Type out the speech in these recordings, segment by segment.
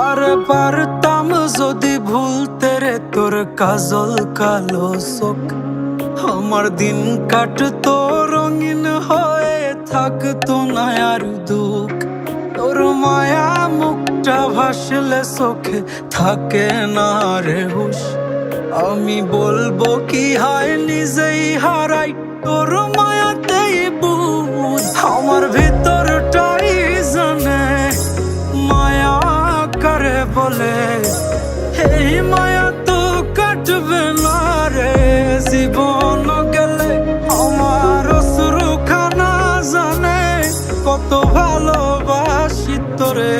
আরে পারতাম যদি ভুলতে রে তোর কাজল কালো চোখ, আমার দিন কাটতো রঙিন হয়ে থাকতো না আর দুঃখ। তোর মায়া মুখটা ভাসলে চোখে থাকে না রে হুশ, আমি বলবো কি হয় নিজেই হারাই তোর মায়াতেই বুঝ। আমার ভিতরটাই জানে মায়া করে বলে, এই মায়া তো কাটবে না রে জীবন গেলে। আমার অশ্রুখানা জানে কত ভালোবাসি তোরে,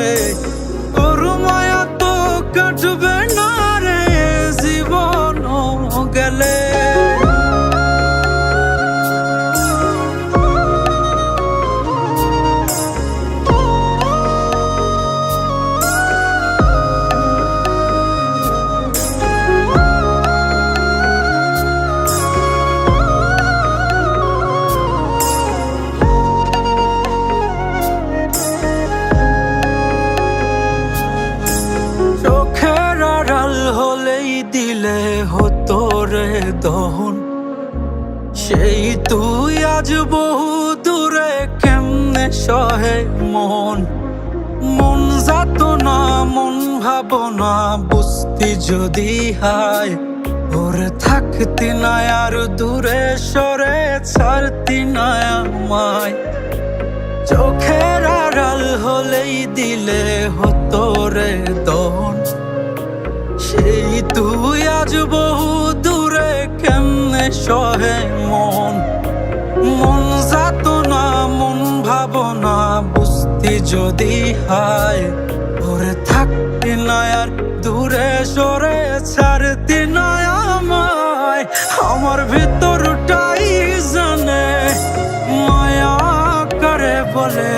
তোর মায়া তো কাটবে না রে জীবন গেলে। দিলে হতো রে দহন, সেই তুই আজ বহু দূরে কেমনে সহে মন। মন যাত না মন ভাবনা বুঝতি যদি হায়, ওরে থাকতি না আর দূরে সরে ছাড়তি না আমায়। চোখের আড়াল হলেই দিলে হতো রে দহন, সেই তুই আজ বহু দূরে কেমনে সহে মন। মন যাত না মন ভাবনা বুঝতি যদি হায়, ওরে থাকতি না আর দূরে সরে ছাড়তি না আমায়। আমার ভিতরটাই জানে মায়া করে বলে,